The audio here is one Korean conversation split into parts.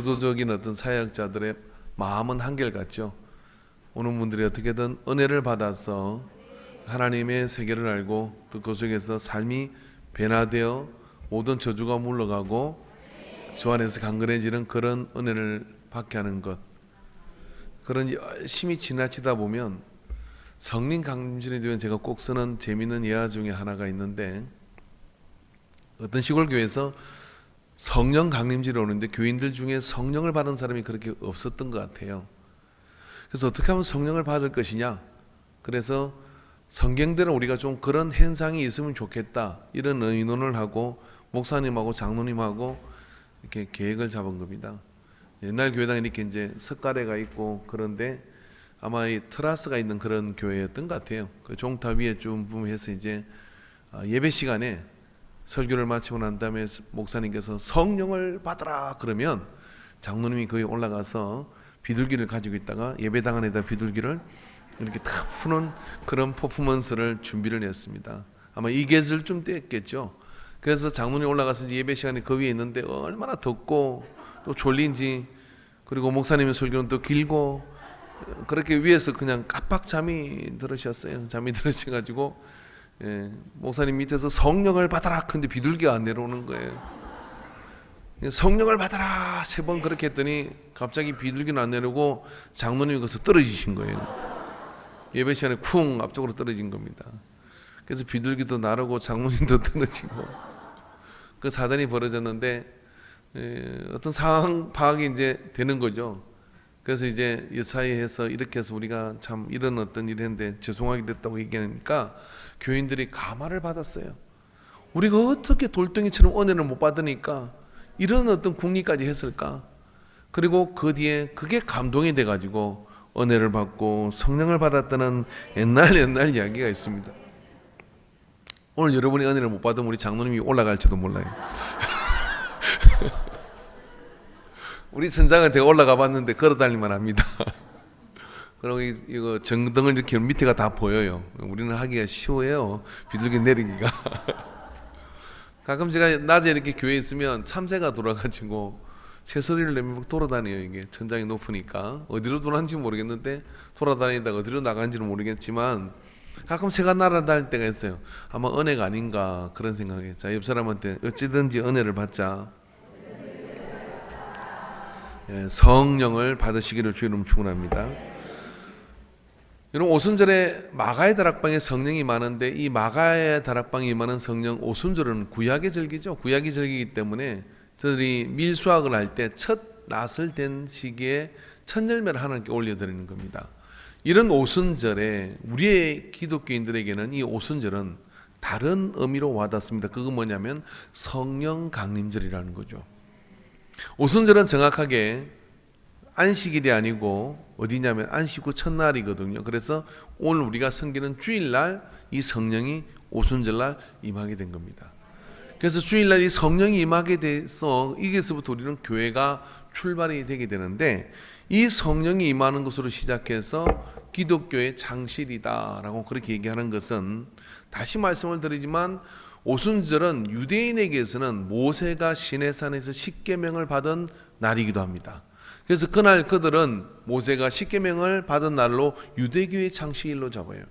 주도적인 어떤 사역자들의 마음은 한결같죠. 오는 분들이 어떻게든 은혜를 받아서 하나님의 세계를 알고 또 그 속에서 삶이 변화되어 모든 저주가 물러가고 주 안에서 강건해지는 그런 은혜를 받게 하는 것, 그런 열심히 지나치다 보면 성령 강림절이 되면 제가 꼭 쓰는 재미있는 예화 중에 하나가 있는데, 어떤 시골 교회에서 성령 강림절이 오는데 교인들 중에 성령을 받은 사람이 그렇게 없었던 것 같아요. 그래서 어떻게 하면 성령을 받을 것이냐, 그래서 성경대로 우리가 좀 그런 현상이 있으면 좋겠다 이런 의논을 하고 목사님하고 장로님하고 이렇게 계획을 잡은 겁니다. 옛날 교회당에 이렇게 이제 석가래가 있고 그런데 아마 이 트라스가 있는 그런 교회였던 것 같아요. 그 종탑 위에 좀 해서 이제 예배 시간에 설교를 마치고 난 다음에 목사님께서 성령을 받으라 그러면 장로님이 거기 올라가서 비둘기를 가지고 있다가 예배당 안에다 비둘기를 이렇게 탁 푸는 그런 퍼포먼스를 준비를 했습니다. 아마 이 계절쯤 됐겠죠. 그래서 장로님 올라가서 예배 시간에 그 위에 있는데 얼마나 덥고 또 졸린지, 그리고 목사님의 설교는 또 길고, 그렇게 위에서 그냥 깜빡 잠이 들으셨어요. 잠이 들으셔가지고 목사님 밑에서 성령을 받아라 근데 비둘기가 안 내려오는 거예요. 성령을 받아라 3번 그렇게 했더니 갑자기 비둘기는 안 내려오고 장로님이 거기서 떨어지신 거예요. 예배 시간에 쿵 앞쪽으로 떨어진 겁니다. 그래서 비둘기도 나르고 장로님도 떨어지고 그 사단이 벌어졌는데 어떤 상황 파악이 이제 되는 거죠. 그래서 이제 여차이해서 이렇게 해서 우리가 참 이런 어떤 일이 했는데 죄송하게 됐다고 얘기하니까 교인들이 감화를 받았어요. 우리가 어떻게 돌덩이처럼 은혜를 못 받으니까 이런 어떤 궁리까지 했을까? 그리고 그 뒤에 그게 감동이 돼가지고 은혜를 받고 성령을 받았다는 옛날 이야기가 있습니다. 오늘 여러분이 은혜를 못 받으면 우리 장로님이 올라갈지도 몰라요. 우리 천장은 제가 올라가 봤는데 걸어 다닐만 합니다. 그리고 이거 정등을 이렇게 밑에가 다 보여요. 우리는 하기가 쉬워요. 비둘기 내리기가. 가끔 제가 낮에 이렇게 교회에 있으면 참새가 돌아가지고 새소리를 내며 막 돌아다녀요. 이게 천장이 높으니까 어디로 돌아가는지 모르겠는데 돌아다니다가 어디로 나가는지는 모르겠지만 가끔 새가 날아다닐 때가 있어요. 아마 은혜가 아닌가 그런 생각이. 자, 옆 사람한테 어찌든지 은혜를 받자. 성령을 받으시기를 주 이름 축원합니다. 여러분, 오순절에 마가의 다락방에 성령이 많은데 이 마가의 다락방에 임하는 성령, 오순절은 구약의 절기죠. 구약의 절기이기 때문에 저들이 밀수확을 할 때 첫 낫을 댄 시기에 첫 열매를 하나님께 올려드리는 겁니다. 이런 오순절에 우리의 기독교인들에게는 이 오순절은 다른 의미로 와닿습니다. 그건 뭐냐면 성령 강림절이라는 거죠. 오순절은 정확하게 안식일이 아니고 어디냐면 안식 후 첫날이거든요. 그래서 오늘 우리가 섬기는 주일날 이 성령이 오순절날 임하게 된 겁니다. 그래서 주일날 이 성령이 임하게 돼서 여기서부터 우리는 교회가 출발이 되게 되는데, 이 성령이 임하는 것으로 시작해서 기독교의 장실이다라고 그렇게 얘기하는 것은, 다시 말씀을 드리지만 오순절은 유대인에게서는 모세가 시내산에서 십계명을 받은 날이기도 합니다. 그래서 그날 그들은 모세가 십계명을 받은 날로 유대교의 장식일로 잡아요.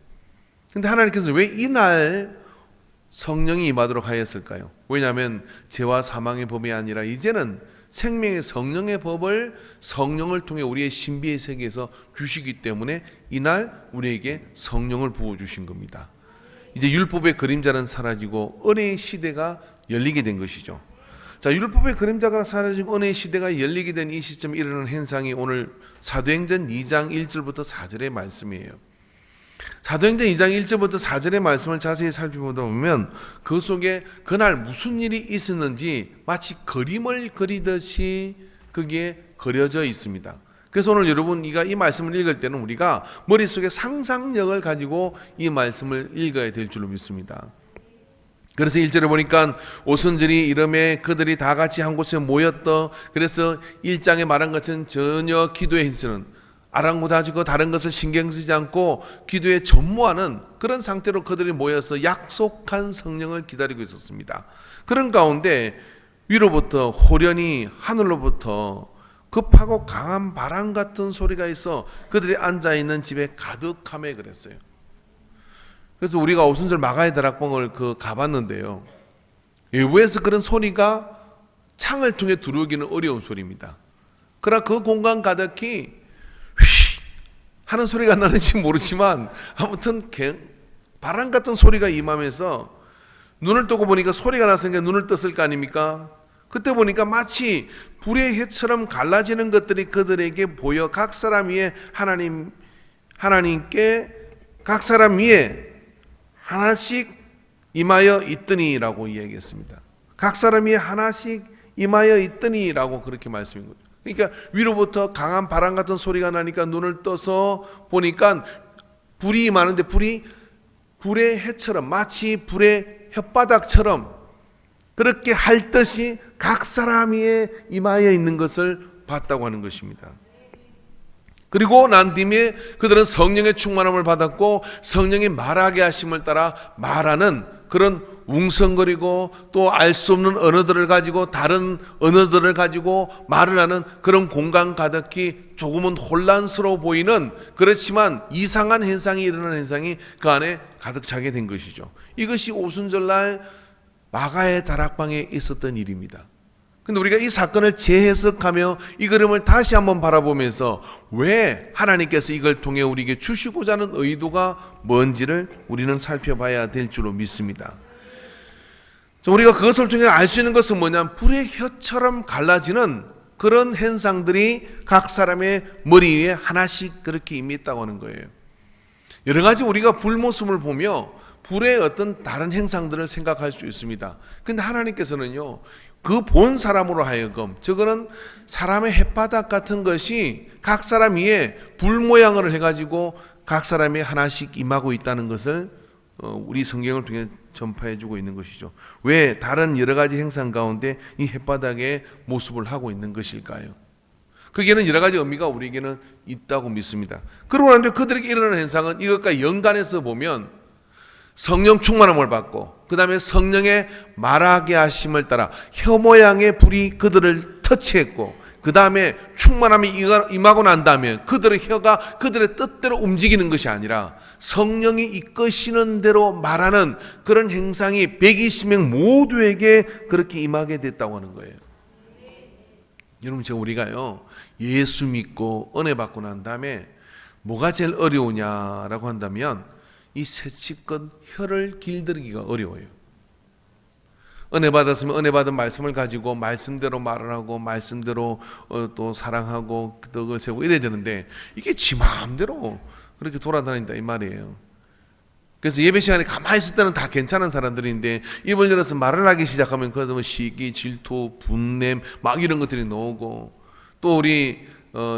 그런데 하나님께서 왜 이날 성령이 임하도록 하였을까요? 왜냐하면 죄와 사망의 법이 아니라 이제는 생명의 성령의 법을 성령을 통해 우리의 신비의 세계에서 주시기 때문에 이날 우리에게 성령을 부어주신 겁니다. 이제 율법의 그림자는 사라지고 은혜의 시대가 열리게 된 것이죠. 자, 율법의 그림자가 사라지고 은혜의 시대가 열리게 된 이 시점에 일어나는 현상이 오늘 사도행전 2장 1절부터 4절의 말씀이에요. 사도행전 2장 1절부터 4절의 말씀을 자세히 살펴보다 보면 그 속에 그날 무슨 일이 있었는지 마치 그림을 그리듯이 그게 그려져 있습니다. 그래서 오늘 여러분이가 이 말씀을 읽을 때는 우리가 머릿속에 상상력을 가지고 이 말씀을 읽어야 될 줄로 믿습니다. 그래서 1절에 보니까 오순절이 이름에 그들이 다 같이 한 곳에 모였더. 그래서 1장에 말한 것은 전혀 기도에 힘쓰는, 아랑곳하지고 다른 것을 신경 쓰지 않고 기도에 전무하는 그런 상태로 그들이 모여서 약속한 성령을 기다리고 있었습니다. 그런 가운데 위로부터 호련히 하늘로부터 급하고 강한 바람 같은 소리가 있어 그들이 앉아있는 집에 가득하며 그랬어요. 그래서 우리가 오순절 마가의 다락방을 가봤는데요, 외부에서 그런 소리가 창을 통해 들어오기는 어려운 소리입니다. 그러나 그 공간 가득히 휘 하는 소리가 나는지 모르지만 아무튼 바람 같은 소리가 임하면서 눈을 뜨고 보니까 소리가 났으니까 눈을 떴을 거 아닙니까? 그때 보니까 마치 불의 혀처럼 갈라지는 것들이 그들에게 보여 각 사람 위에 하나님께 각 사람 위에 하나씩 임하여 있더니라고 이야기했습니다. 각 사람 위에 하나씩 임하여 있더니라고 그렇게 말씀인 거죠. 그러니까 위로부터 강한 바람 같은 소리가 나니까 눈을 떠서 보니까 불이 임하는데 불이 불의 해처럼 마치 불의 혓바닥처럼 그렇게 할 듯이 각 사람 위에 임하여 있는 것을 봤다고 하는 것입니다. 그리고 난 뒤에 그들은 성령의 충만함을 받았고 성령이 말하게 하심을 따라 말하는 그런 웅성거리고 또 알 수 없는 언어들을 가지고 다른 언어들을 가지고 말을 하는 그런 공간 가득히 조금은 혼란스러워 보이는 그렇지만 이상한 현상이 일어나는 현상이 그 안에 가득 차게 된 것이죠. 이것이 오순절날 마가의 다락방에 있었던 일입니다. 근데 우리가 이 사건을 재해석하며 이 그림을 다시 한번 바라보면서 왜 하나님께서 이걸 통해 우리에게 주시고자 하는 의도가 뭔지를 우리는 살펴봐야 될 줄로 믿습니다. 우리가 그것을 통해 알 수 있는 것은 뭐냐면 불의 혀처럼 갈라지는 그런 현상들이 각 사람의 머리 위에 하나씩 그렇게 임했다고 하는 거예요. 여러 가지 우리가 불 모습을 보며 불의 어떤 다른 행상들을 생각할 수 있습니다. 그런데 하나님께서는요, 그 본 사람으로 하여금 저거는 사람의 햇바닥 같은 것이 각 사람 위에 불 모양을 해가지고 각 사람이 하나씩 임하고 있다는 것을 우리 성경을 통해 전파해주고 있는 것이죠. 왜 다른 여러 가지 행상 가운데 이 햇바닥의 모습을 하고 있는 것일까요? 거기에는 여러 가지 의미가 우리에게는 있다고 믿습니다. 그러고 난데 그들에게 일어나는 현상은 이것과 연관해서 보면 성령 충만함을 받고 그 다음에 성령의 말하게 하심을 따라 혀 모양의 불이 그들을 터치했고 그 다음에 충만함이 임하고 난 다음에 그들의 혀가 그들의 뜻대로 움직이는 것이 아니라 성령이 이끄시는 대로 말하는 그런 행상이 120명 모두에게 그렇게 임하게 됐다고 하는 거예요. 여러분, 우리가요 예수 믿고 은혜 받고 난 다음에 뭐가 제일 어려우냐라고 한다면 이 새치껏 혀를 길들이기가 어려워요. 은혜 받았으면 은혜 받은 말씀을 가지고 말씀대로 말을 하고 말씀대로 또 사랑하고 떡을 세우고 이래야 되는데 이게 지 마음대로 그렇게 돌아다닌다 이 말이에요. 그래서 예배 시간에 가만히 있을 때는 다 괜찮은 사람들인데 입을 열어서 말을 하기 시작하면 그것은 시기, 질투, 분냄 막 이런 것들이 나오고 또 우리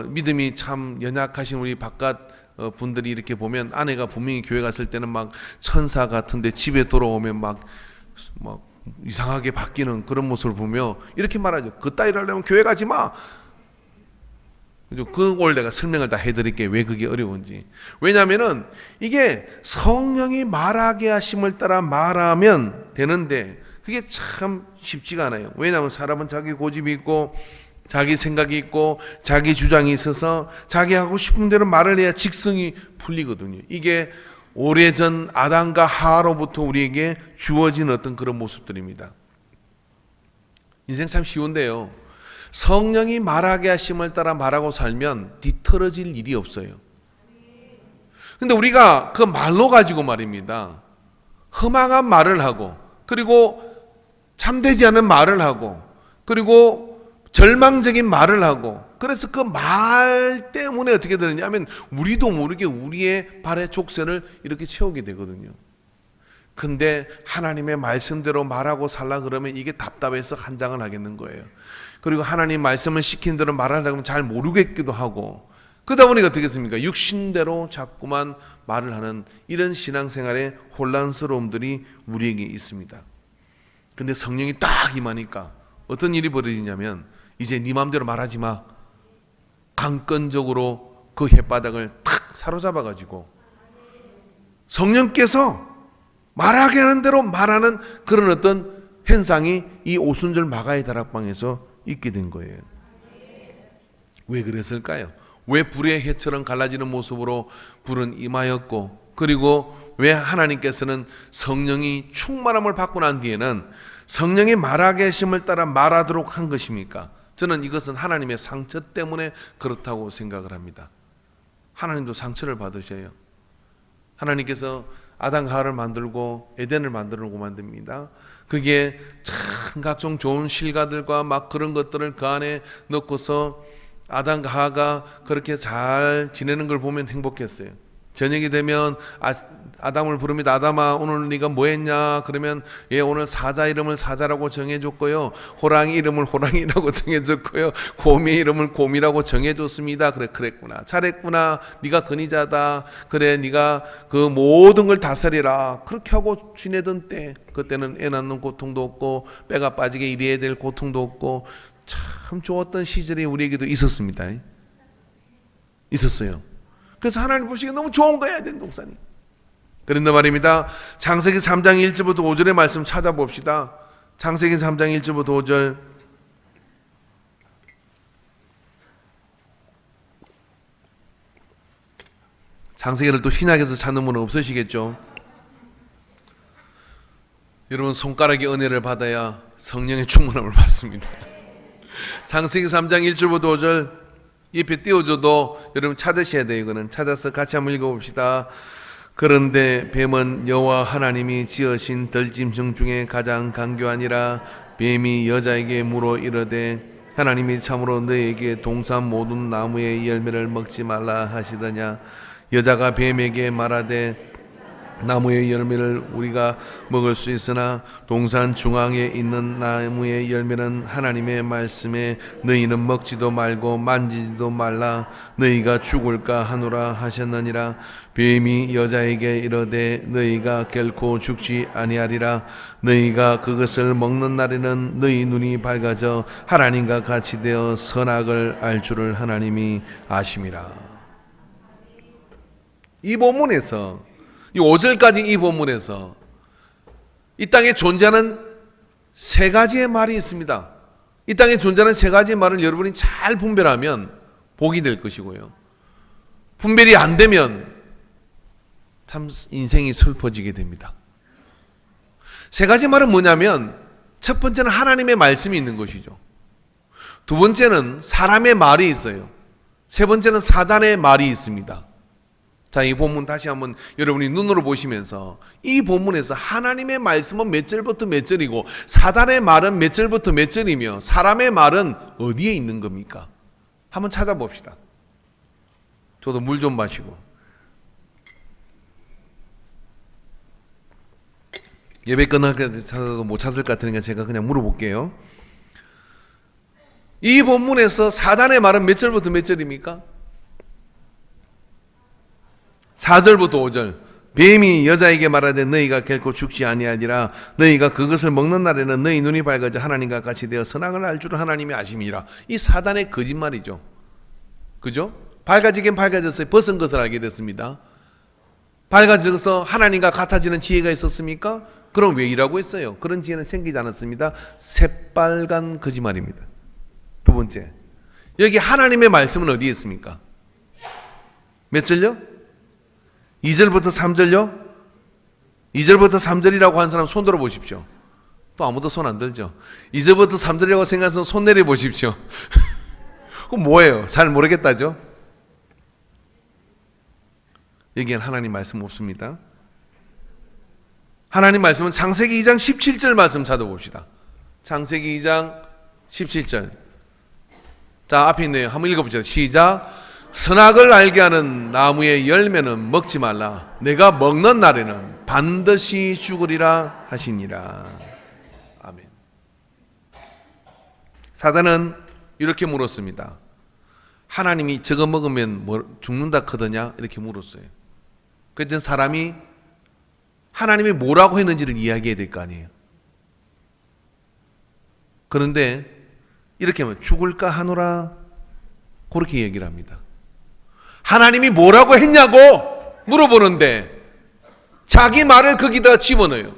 믿음이 참 연약하신 우리 바깥 분들이 이렇게 보면 아내가 분명히 교회 갔을 때는 막 천사 같은데 집에 돌아오면 막 이상하게 바뀌는 그런 모습을 보며 이렇게 말하죠. 그 따위를 하려면 교회 가지 마. 그걸 내가 설명을 다 해드릴게요. 왜 그게 어려운지. 왜냐하면은 이게 성령이 말하게 하심을 따라 말하면 되는데 그게 참 쉽지가 않아요. 왜냐하면 사람은 자기 고집이 있고 자기 생각이 있고 자기 주장이 있어서 자기 하고 싶은 대로 말을 해야 직성이 풀리거든요. 이게 오래전 아담과 하와로부터 우리에게 주어진 어떤 그런 모습들입니다. 인생 참 쉬운데요, 성령이 말하게 하심을 따라 말하고 살면 뒤틀어질 일이 없어요. 근데 우리가 그 말로 가지고 말입니다, 험악한 말을 하고 그리고 참되지 않은 말을 하고 그리고 절망적인 말을 하고 그래서 그 말 때문에 어떻게 되느냐면 우리도 모르게 우리의 발의 족쇄를 이렇게 채우게 되거든요. 근데 하나님의 말씀대로 말하고 살라 그러면 이게 답답해서 한장을 하겠는 거예요. 그리고 하나님 말씀을 시킨 대로 말하다 보면 잘 모르겠기도 하고 그러다 보니까 어떻겠습니까? 육신대로 자꾸만 말을 하는 이런 신앙생활의 혼란스러움들이 우리에게 있습니다. 근데 성령이 딱 임하니까 어떤 일이 벌어지냐면 이제 네 마음대로 말하지 마. 강권적으로 그 햇바닥을 탁 사로잡아가지고 성령께서 말하게 하는 대로 말하는 그런 어떤 현상이 이 오순절 마가의 다락방에서 있게 된 거예요. 왜 그랬을까요? 왜 불의 해처럼 갈라지는 모습으로 불은 임하였고, 그리고 왜 하나님께서는 성령이 충만함을 받고 난 뒤에는 성령의 말하 계심을 따라 말하도록 한 것입니까? 저는 이것은 하나님의 상처 때문에 그렇다고 생각을 합니다. 하나님도 상처를 받으셔요. 하나님께서 아담과 하와를 만들고 에덴을 만들고 만듭니다. 그게 참 각종 좋은 실과들과 막 그런 것들을 그 안에 넣고서 아담과 하와가 그렇게 잘 지내는 걸 보면 행복했어요. 저녁이 되면 아담을 부릅니다. 아담아, 오늘 네가 뭐 했냐? 그러면 오늘 사자 이름을 사자라고 정해줬고요, 호랑이 이름을 호랑이라고 정해줬고요, 곰의 이름을 곰이라고 정해줬습니다. 그랬구나, 잘했구나, 네가 근위자다, 그래 네가 그 모든 걸 다스리라, 그렇게 하고 지내던 때, 그때는 애 낳는 고통도 없고 빼가 빠지게 일해야 될 고통도 없고 참 좋았던 시절이 우리에게도 있었습니다. 있었어요. 그래서 하나님 보시기에 너무 좋은 거야, 에덴 동산이. 그런데 말입니다, 창세기 3장 1절부터 5절의 말씀 찾아봅시다. 창세기 3장 1절부터 5절. 창세기를 또 신약에서 찾는 분은 없으시겠죠. 여러분, 손가락의 은혜를 받아야 성령의 충만함을 받습니다. 창세기 3장 1절부터 5절 옆에 띄워줘도 여러분 찾으셔야 돼요. 이거는 찾아서 같이 한번 읽어봅시다. 그런데 뱀은 여호와 하나님이 지으신 들짐승 중에 가장 간교하니라. 뱀이 여자에게 물어 이르되 하나님이 참으로 너에게 동산 모든 나무의 열매를 먹지 말라 하시더냐. 여자가 뱀에게 말하되 나무의 열매를 우리가 먹을 수 있으나 동산 중앙에 있는 나무의 열매는 하나님의 말씀에 너희는 먹지도 말고 만지지도 말라 너희가 죽을까 하노라 하셨느니라. 뱀이 여자에게 이르되 너희가 결코 죽지 아니하리라. 너희가 그것을 먹는 날에는 너희 눈이 밝아져 하나님과 같이 되어 선악을 알 줄을 하나님이 아심이라. 이 본문에서 이 5절까지 이 본문에서 이 땅에 존재하는 세 가지의 말이 있습니다. 이 땅에 존재하는 세 가지의 말을 여러분이 잘 분별하면 복이 될 것이고요, 분별이 안 되면 참 인생이 슬퍼지게 됩니다. 세 가지 말은 뭐냐면, 첫 번째는 하나님의 말씀이 있는 것이죠. 두 번째는 사람의 말이 있어요. 세 번째는 사단의 말이 있습니다. 자, 이 본문 다시 한번 여러분이 눈으로 보시면서 이 본문에서 하나님의 말씀은 몇 절부터 몇 절이고 사단의 말은 몇 절부터 몇 절이며 사람의 말은 어디에 있는 겁니까? 한번 찾아봅시다. 저도 물 좀 마시고. 예배 끝날 때까지 찾아도 못 찾을 것 같으니까 제가 그냥 물어볼게요. 이 본문에서 사단의 말은 몇 절부터 몇 절입니까? 4절부터 5절. 뱀이 여자에게 말하되 너희가 결코 죽지 아니하리라. 너희가 그것을 먹는 날에는 너희 눈이 밝아져 하나님과 같이 되어 선악을 알 줄을 하나님이 아심이라. 이 사단의 거짓말이죠. 그죠? 밝아지긴 밝아졌어요. 벗은 것을 알게 됐습니다. 밝아져서 하나님과 같아지는 지혜가 있었습니까? 그럼 왜 이라고 했어요? 그런 지혜는 생기지 않았습니다. 새빨간 거짓말입니다. 두 번째, 여기 하나님의 말씀은 어디에 있습니까? 몇 절요? 2절부터 3절요? 2절부터 3절이라고 한 사람 손 들어 보십시오. 또 아무도 손 안 들죠? 2절부터 3절이라고 생각해서 손 내려 보십시오. 그럼 뭐예요? 잘 모르겠다죠? 여기엔 하나님 말씀 없습니다. 하나님 말씀은 창세기 2장 17절 말씀 찾아봅시다. 창세기 2장 17절. 자, 앞에 있네요. 한번 읽어보죠. 시작. 선악을 알게 하는 나무의 열매는 먹지 말라. 내가 먹는 날에는 반드시 죽으리라 하시니라. 아멘. 사단은 이렇게 물었습니다. 하나님이 저거 먹으면 죽는다 크더냐? 이렇게 물었어요. 그래서 사람이 하나님이 뭐라고 했는지를 이야기해야 될 거 아니에요. 그런데 이렇게 하면 죽을까 하노라, 그렇게 얘기를 합니다. 하나님이 뭐라고 했냐고 물어보는데 자기 말을 거기다 집어넣어요.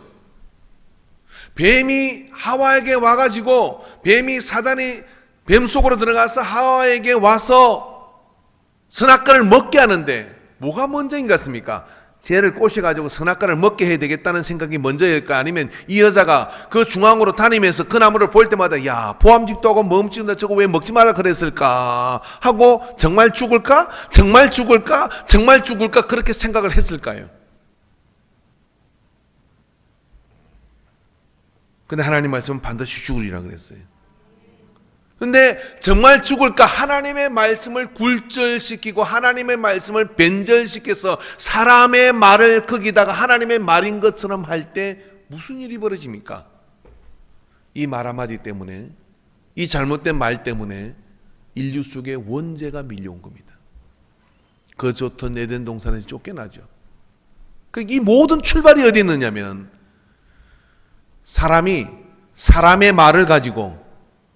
뱀이 하와에게 와가지고 뱀이 사단이 뱀 속으로 들어가서 하와에게 와서 선악과를 먹게 하는데 뭐가 먼저인 것 같습니까? 쟤를 꼬셔가지고 선악과를 먹게 해야 되겠다는 생각이 먼저일까? 아니면 이 여자가 그 중앙으로 다니면서 그 나무를 볼 때마다 야 보암직도 하고 먹음직도 저거 왜 먹지 말라 그랬을까? 하고 정말 죽을까? 정말 죽을까? 정말 죽을까? 그렇게 생각을 했을까요? 근데 하나님 말씀은 반드시 죽으리라 그랬어요. 근데 정말 죽을까? 하나님의 말씀을 굴절시키고 하나님의 말씀을 변절시켜서 사람의 말을 거기다가 하나님의 말인 것처럼 할 때 무슨 일이 벌어집니까? 이 말 한마디 때문에, 이 잘못된 말 때문에 인류 속에 원죄가 밀려온 겁니다. 그 좋던 에덴 동산에서 쫓겨나죠. 이 모든 출발이 어디 있느냐면 사람이 사람의 말을 가지고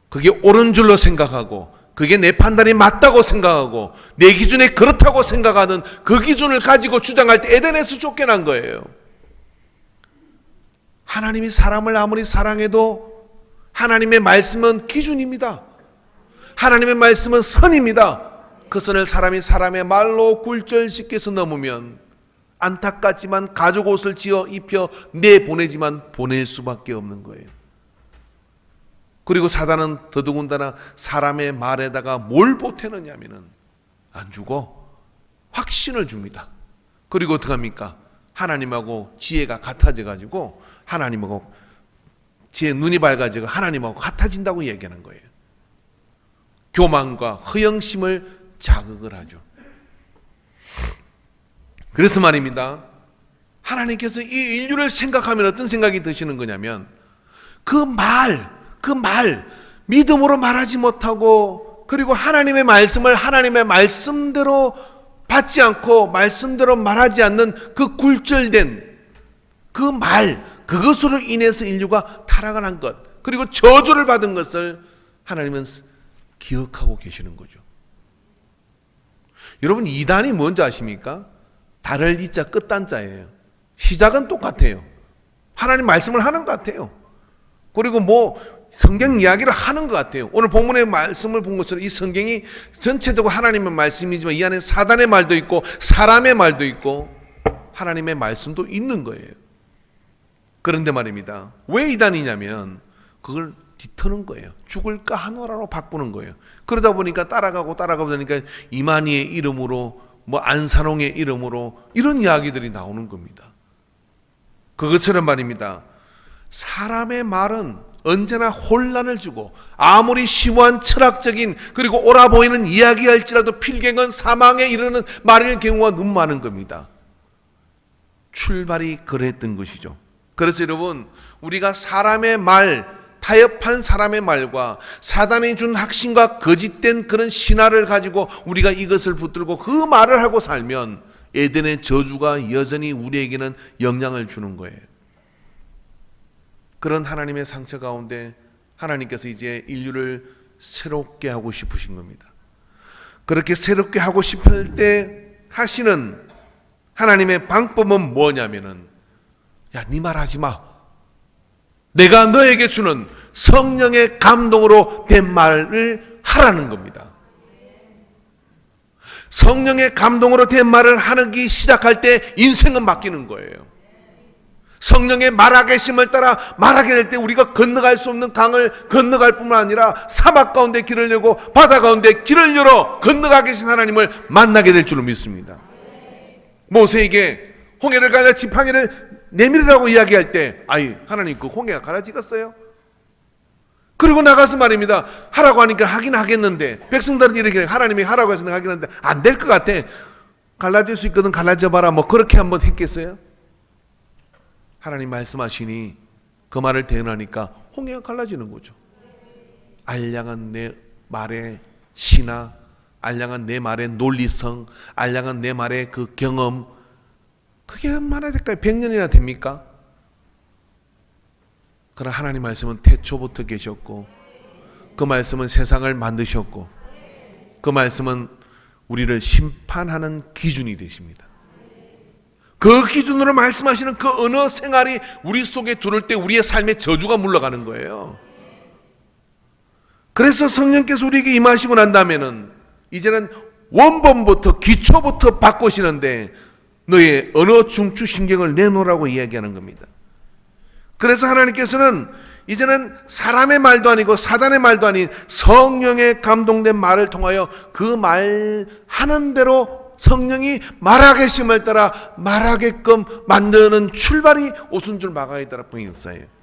그게 옳은 줄로 생각하고 그게 내 판단이 맞다고 생각하고 내 기준에 그렇다고 생각하는 그 기준을 가지고 주장할 때 에덴에서 쫓겨난 거예요. 하나님이 사람을 아무리 사랑해도 하나님의 말씀은 기준입니다. 하나님의 말씀은 선입니다. 그 선을 사람이 사람의 말로 굴절시켜서 넘으면 안타깝지만 가죽 옷을 지어 입혀 내보내지만 보낼 수밖에 없는 거예요. 그리고 사단은 더더군다나 사람의 말에다가 뭘 보태느냐면은 안 주고 확신을 줍니다. 그리고 어떻게 합니까? 하나님하고 지혜가 같아져 가지고 하나님하고 지혜 눈이 밝아지고 하나님하고 같아진다고 얘기하는 거예요. 교만과 허영심을 자극을 하죠. 그래서 말입니다. 하나님께서 이 인류를 생각하면 어떤 생각이 드시는 거냐면 그 말 믿음으로 말하지 못하고 그리고 하나님의 말씀을 하나님의 말씀대로 받지 않고 말씀대로 말하지 않는 그 굴절된 그 말, 그것으로 인해서 인류가 타락을 한 것 그리고 저주를 받은 것을 하나님은 기억하고 계시는 거죠. 여러분 이단이 뭔지 아십니까? 달을 이자 끝단자예요. 시작은 똑같아요. 하나님 말씀을 하는 것 같아요. 그리고 성경 이야기를 하는 것 같아요. 오늘 본문의 말씀을 본 것처럼 이 성경이 전체적으로 하나님의 말씀이지만 이 안에 사단의 말도 있고 사람의 말도 있고 하나님의 말씀도 있는 거예요. 그런데 말입니다. 왜 이단이냐면 그걸 뒤터는 거예요. 죽을까 하노라로 바꾸는 거예요. 그러다 보니까 따라가고 보니까 이만희의 이름으로 안산홍의 이름으로 이런 이야기들이 나오는 겁니다. 그것처럼 말입니다. 사람의 말은 언제나 혼란을 주고 아무리 심오한 철학적인 그리고 옳아 보이는 이야기할지라도 필경은 사망에 이르는 말일 경우가 너무 많은 겁니다. 출발이 그랬던 것이죠. 그래서 여러분 우리가 사람의 말 타협한 사람의 말과 사단이 준 확신과 거짓된 그런 신화를 가지고 우리가 이것을 붙들고 그 말을 하고 살면 에덴의 저주가 여전히 우리에게는 영향을 주는 거예요. 그런 하나님의 상처 가운데 하나님께서 이제 인류를 새롭게 하고 싶으신 겁니다. 그렇게 새롭게 하고 싶을 때 하시는 하나님의 방법은 뭐냐면은 야, 네 말하지 마. 내가 너에게 주는 성령의 감동으로 된 말을 하라는 겁니다. 성령의 감동으로 된 말을 하기 시작할 때 인생은 바뀌는 거예요. 성령의 말하계심을 따라 말하게 될 때 우리가 건너갈 수 없는 강을 건너갈 뿐만 아니라 사막 가운데 길을 열고 바다 가운데 길을 열어 건너가 계신 하나님을 만나게 될 줄로 믿습니다. 모세에게 홍해를 갈라 지팡이를 내밀으라고 이야기할 때 하나님 그 홍해가 갈라지겠어요? 그리고 나가서 말입니다. 하라고 하니까 하긴 하겠는데 백성들은 이렇게 하나님이 하라고 해서 하긴 하는데 안 될 것 같아. 갈라질 수 있거든 갈라져 봐라. 그렇게 한번 했겠어요? 하나님 말씀하시니 그 말을 대응하니까 홍해가 갈라지는 거죠. 알량한 내 말의 신화, 알량한 내 말의 논리성, 알량한 내 말의 그 경험, 그게 얼마나 될까요? 100년이나 됩니까? 그러나 하나님 말씀은 태초부터 계셨고 그 말씀은 세상을 만드셨고 그 말씀은 우리를 심판하는 기준이 되십니다. 그 기준으로 말씀하시는 그 언어 생활이 우리 속에 들어올 때 우리의 삶에 저주가 물러가는 거예요. 그래서 성령께서 우리에게 임하시고 난 다음에는 이제는 원본부터 기초부터 바꾸시는데 너의 언어 중추 신경을 내놓으라고 이야기하는 겁니다. 그래서 하나님께서는 이제는 사람의 말도 아니고 사단의 말도 아닌 성령의 감동된 말을 통하여 그 말하는 대로 성령이 말하겠음을 따라 말하게끔 만드는 출발이 오순절 마가에 따라 보인 역사예요.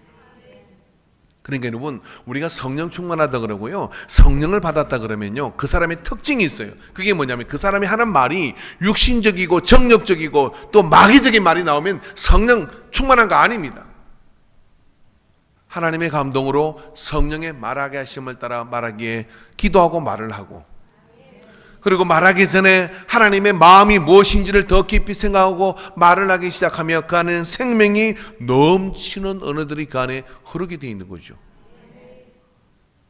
그러니까 여러분, 우리가 성령 충만하다 그러고요, 성령을 받았다 그러면요, 그 사람의 특징이 있어요. 그게 뭐냐면 그 사람이 하는 말이 육신적이고 정력적이고 또 마귀적인 말이 나오면 성령 충만한 거 아닙니다. 하나님의 감동으로 성령의 말하게 하심을 따라 말하기에 기도하고 말을 하고, 그리고 말하기 전에 하나님의 마음이 무엇인지를 더 깊이 생각하고 말을 하기 시작하며 그 안에는 생명이 넘치는 언어들이 그 안에 흐르게 되어 있는 거죠.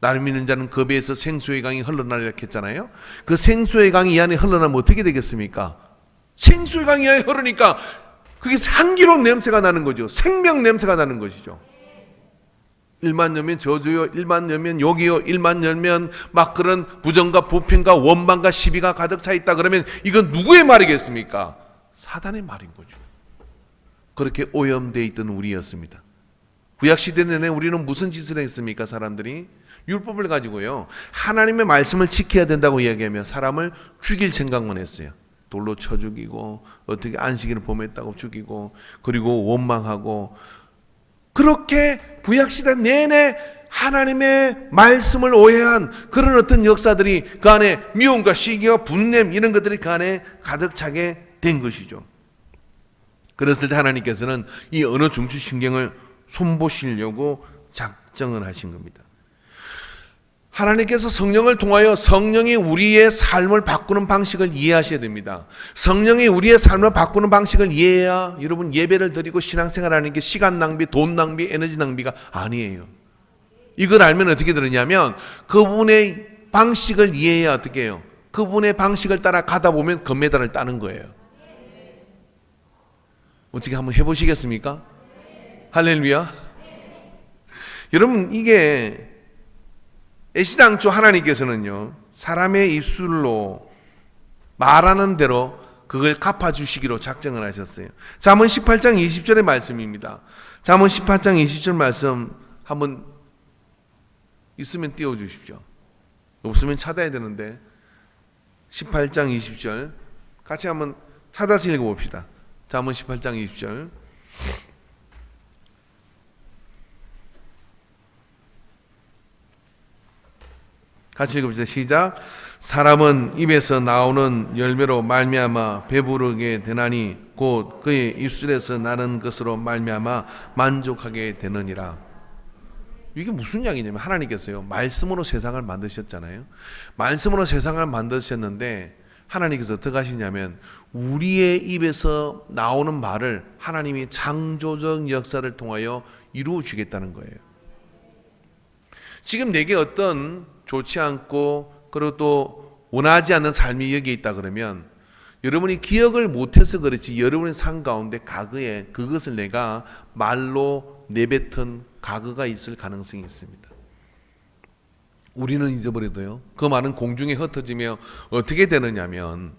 나를 믿는 자는 그 배에서 생수의 강이 흘러나리라 했잖아요. 그 생수의 강이 이 안에 흘러나면 어떻게 되겠습니까? 생수의 강이 이 안에 흐르니까 그게 향기로운 냄새가 나는 거죠. 생명 냄새가 나는 것이죠. 일만 열면 저주요, 일만 열면 욕이요, 일만 열면 막 그런 부정과 부편과 원망과 시비가 가득 차 있다 그러면 이건 누구의 말이겠습니까? 사단의 말인 거죠. 그렇게 오염되어 있던 우리였습니다. 구약시대 내내 우리는 무슨 짓을 했습니까? 사람들이 율법을 가지고요, 하나님의 말씀을 지켜야 된다고 이야기하며 사람을 죽일 생각만 했어요. 돌로 쳐 죽이고, 어떻게 안식일을 범했다고 죽이고, 그리고 원망하고, 그렇게 구약시대 내내 하나님의 말씀을 오해한 그런 어떤 역사들이 그 안에 미움과 시기와 분냄 이런 것들이 그 안에 가득 차게 된 것이죠. 그랬을 때 하나님께서는 이 언어 중추 신경을 손보시려고 작정을 하신 겁니다. 하나님께서 성령을 통하여 성령이 우리의 삶을 바꾸는 방식을 이해하셔야 됩니다. 성령이 우리의 삶을 바꾸는 방식을 이해해야 여러분 예배를 드리고 신앙생활하는 게 시간 낭비, 돈 낭비, 에너지 낭비가 아니에요. 이걸 알면 어떻게 되느냐면 그분의 방식을 이해해야 어떻게 해요? 그분의 방식을 따라 가다 보면 금메달을 따는 거예요. 어떻게 한번 해보시겠습니까? 할렐루야. 여러분, 이게 애시당초 하나님께서는요, 사람의 입술로 말하는 대로 그걸 갚아주시기로 작정을 하셨어요. 잠언 18장 20절의 말씀입니다. 잠언 18장 20절 말씀 한번 있으면 띄워주십시오. 없으면 찾아야 되는데 18장 20절 같이 한번 찾아서 읽어봅시다. 잠언 18장 20절 같이 읽어봅시다. 시작. 사람은 입에서 나오는 열매로 말미암아 배부르게 되나니 곧 그의 입술에서 나는 것으로 말미암아 만족하게 되느니라. 이게 무슨 이야기냐면 하나님께서요, 말씀으로 세상을 만드셨잖아요. 말씀으로 세상을 만드셨는데 하나님께서 어떻게 하시냐면 우리의 입에서 나오는 말을 하나님이 창조적 역사를 통하여 이루어 주겠다는 거예요. 지금 내게 어떤 좋지 않고 그리고 또 원하지 않는 삶이 여기에 있다 그러면 여러분이 기억을 못해서 그렇지 여러분의 삶 가운데 과거에 그것을 내가 말로 내뱉은 과거가 있을 가능성이 있습니다. 우리는 잊어버려도요, 그 말은 공중에 흩어지며 어떻게 되느냐면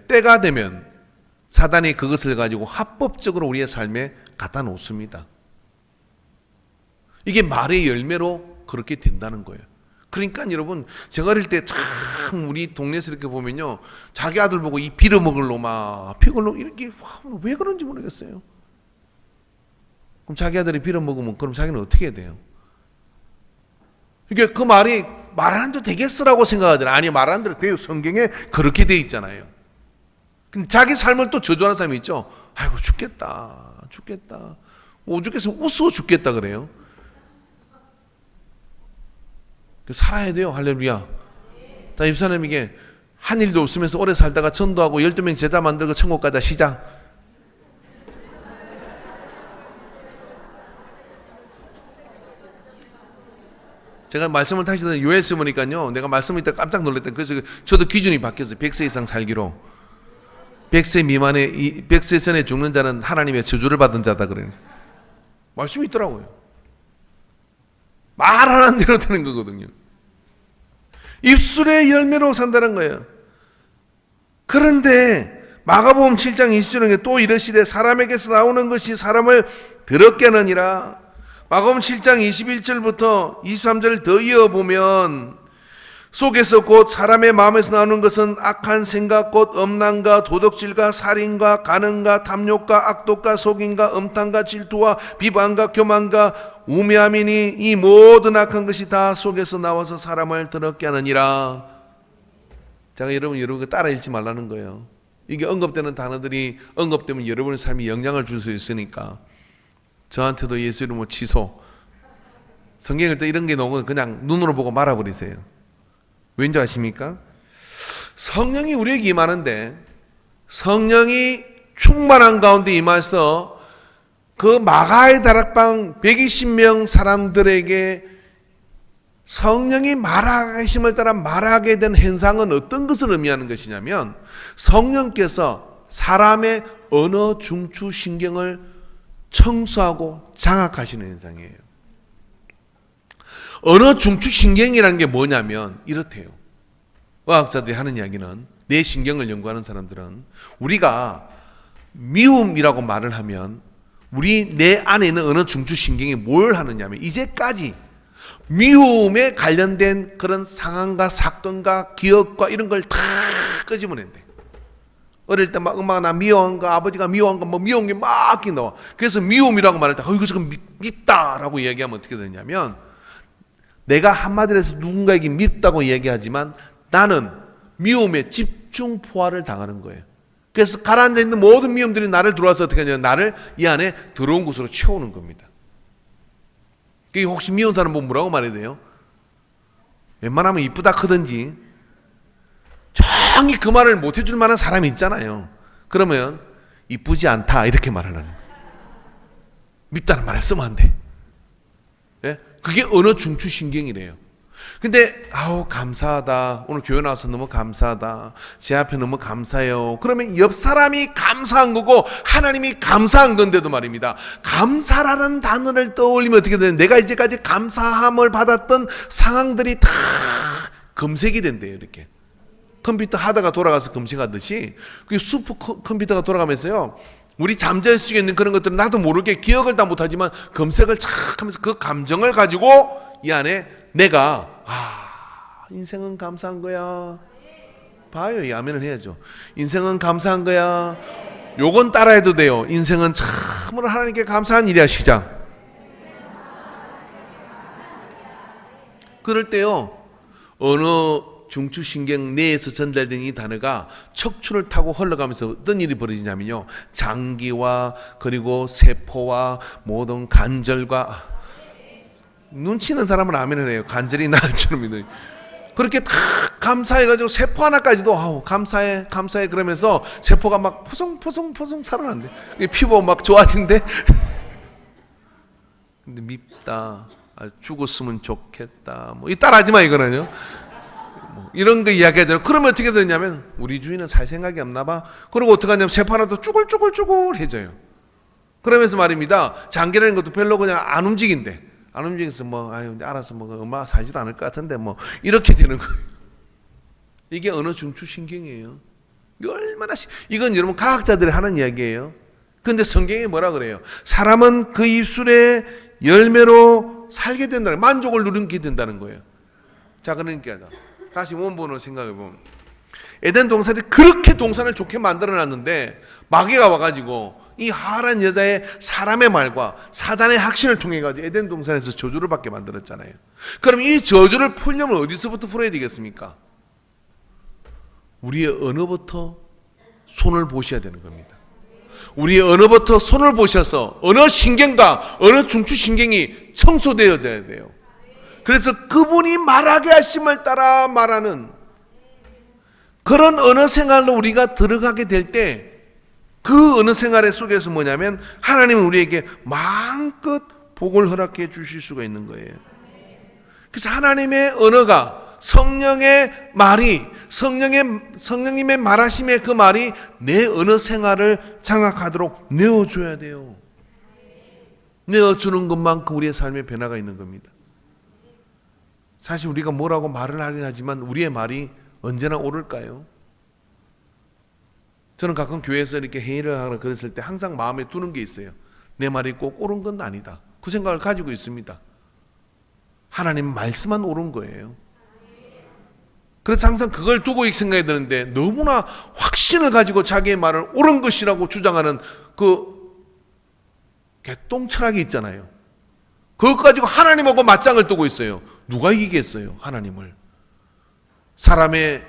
때가 되면 사단이 그것을 가지고 합법적으로 우리의 삶에 갖다 놓습니다. 이게 말의 열매로 그렇게 된다는 거예요. 그러니까 여러분, 제가 어릴 때 참 우리 동네에서 이렇게 보면요, 자기 아들 보고 이 빌어먹을 놈아, 피골 놈 이렇게 왜 그런지 모르겠어요. 그럼 자기 아들이 빌어먹으면 그럼 자기는 어떻게 해야 돼요? 이게 그 말이 말하는 대로 되겠으라고 생각하잖아요. 아니, 말하는 대로 돼요. 성경에 그렇게 돼 있잖아요. 근데 자기 삶을 또 저주하는 사람이 있죠. 아이고 죽겠다. 오죽해서 웃어 죽겠다 그래요. 살아야 돼요. 할렐루야. 자, 입사님에게 한 일도 없으면서 오래 살다가 전도하고 12명 제자 만들고 천국 가자. 시작. 제가 말씀을 다시 듣는 요엘서 보니까요, 내가 말씀을 듣다 깜짝 놀랐다. 그래서 저도 기준이 바뀌었어요. 100세 이상 살기로. 100세 미만에 100세 전에 죽는 자는 하나님의 저주를 받은 자다 그래요. 말씀이 있더라고요. 말 안 하는 대로 되는 거거든요. 입술의 열매로 산다는 거예요. 그런데 마가복음 7장 20절에 또 이르시되 사람에게서 나오는 것이 사람을 더럽게 하느니라. 마가복음 7장 21절부터 23절 더 이어보면 속에서 곧 사람의 마음에서 나오는 것은 악한 생각 곧 음란과 도덕질과 살인과 간음과 탐욕과 악독과 속임과 음탕과 질투와 비방과 교만과 우매함이니 이 모든 악한 것이 다 속에서 나와서 사람을 더럽게 하느니라. 제가 여러분 따라 읽지 말라는 거예요. 이게 언급되는 단어들이 언급되면 여러분의 삶에 영향을 줄 수 있으니까 저한테도 예수 이름으로 취소. 성경을 또 이런 게 나오면 그냥 눈으로 보고 말아버리세요. 왠지 아십니까? 성령이 우리에게 임하는데 성령이 충만한 가운데 임해서 그 마가의 다락방 120명 사람들에게 성령이 말하심을 따라 말하게 된 현상은 어떤 것을 의미하는 것이냐면 성령께서 사람의 언어 중추 신경을 청소하고 장악하시는 현상이에요. 언어 중추 신경이라는 게 뭐냐면 이렇대요. 의학자들이 하는 이야기는 내 신경을 연구하는 사람들은 우리가 미움이라고 말을 하면 내 안에 있는 언어 중추 신경이 뭘 하느냐면 이제까지 미움에 관련된 그런 상황과 사건과 기억과 이런 걸 다 끄집어낸대. 어릴 때 막 엄마가 나 미워한 거, 아버지가 미워한 거, 뭐 미운 게 막 나와. 그래서 미움이라고 말할 때, 이거 지금 밉다라고 이야기하면 어떻게 되냐면, 내가 한마디로 해서 누군가에게 밉다고 얘기하지만 나는 미움에 집중 포화를 당하는 거예요. 그래서 가라앉아 있는 모든 미움들이 나를 들어와서 어떻게 하냐면 나를 이 안에 더러운 곳으로 채우는 겁니다. 그게 혹시 미운 사람 보면 뭐라고 말해야 돼요? 웬만하면 이쁘다 크든지 정이 그 말을 못 해줄 만한 사람이 있잖아요. 그러면 이쁘지 않다 이렇게 말하는 거예요. 밉다는 말을 쓰면 안 돼. 예? 그게 언어 중추 신경이래요. 근데 감사하다. 오늘 교회 나와서 너무 감사하다. 제 앞에 너무 감사해요. 그러면 옆 사람이 감사한 거고 하나님이 감사한 건데도 말입니다. 감사라는 단어를 떠올리면 어떻게 되냐? 내가 이제까지 감사함을 받았던 상황들이 다 검색이 된대요. 이렇게 컴퓨터 하다가 돌아가서 검색하듯이 그 슈퍼 컴퓨터가 돌아가면서요. 우리 잠재할 수 있는 그런 것들은 나도 모르게 기억을 다 못하지만 검색을 착 하면서 그 감정을 가지고 이 안에 내가 인생은 감사한 거야. 봐요. 이 아멘을 해야죠. 인생은 감사한 거야. 요건 따라해도 돼요. 인생은 참으로 하나님께 감사한 일이야. 시작. 그럴 때요. 어느 중추신경 내에서 전달된 이 단어가 척추를 타고 흘러가면서 어떤 일이 벌어지냐면요. 장기와 그리고 세포와 모든 관절과 눈치는 사람은 아멘을 해요. 간절히 나을 줄은 믿어요. 그렇게 다 감사해가지고 세포 하나까지도 감사해 그러면서 세포가 막 포송포송 살아난대. 피부 막 좋아진대. 근데 밉다. 죽었으면 좋겠다. 뭐 이 따라하지 마 이거는요. 이런 거 이야기하잖아요. 그러면 어떻게 되냐면 우리 주인은 살 생각이 없나 봐. 그리고 어떻게 하냐면 세포 하나도 쭈글쭈글쭈글해져요. 그러면서 말입니다. 장기라는 것도 별로 그냥 안 움직인대. 안 움직여서 알아서 엄마 살지도 않을 것 같은데 이렇게 되는 거예요. 이게 언어 중추 신경이에요. 이건 여러분 과학자들이 하는 이야기예요. 그런데 성경이 뭐라 그래요? 사람은 그 입술의 열매로 살게 된다는, 만족을 누리게 된다는 거예요. 자, 그러니까 다시 원본으로 생각해 보면 에덴 동산이 그렇게 동산을 좋게 만들어 놨는데 마귀가 와가지고 이 하란 여자의 사람의 말과 사단의 확신을 통해 가지고 에덴 동산에서 저주를 받게 만들었잖아요. 그럼 이 저주를 풀려면 어디서부터 풀어야 되겠습니까? 우리의 언어부터 손을 보셔야 되는 겁니다. 우리의 언어부터 손을 보셔서 언어 신경과 언어 중추 신경이 청소되어져야 돼요. 그래서 그분이 말하게 하심을 따라 말하는 그런 언어 생활로 우리가 들어가게 될 때 그 언어 생활의 속에서 뭐냐면 하나님은 우리에게 마음껏 복을 허락해 주실 수가 있는 거예요. 그래서 하나님의 언어가 성령의 말이 성령님의 말하심의 그 말이 내 언어 생활을 장악하도록 내어줘야 돼요. 내어주는 것만큼 우리의 삶의 변화가 있는 겁니다. 사실 우리가 뭐라고 말을 하긴 하지만 우리의 말이 언제나 옳을까요? 저는 가끔 교회에서 이렇게 회의를 하거나 그랬을 때 항상 마음에 두는 게 있어요. 내 말이 꼭 옳은 건 아니다. 그 생각을 가지고 있습니다. 하나님 말씀만 옳은 거예요. 그래서 항상 그걸 두고 생각이 드는데 너무나 확신을 가지고 자기의 말을 옳은 것이라고 주장하는 그 개똥 철학이 있잖아요. 그것 가지고 하나님하고 맞짱을 뜨고 있어요. 누가 이기겠어요? 하나님을. 사람의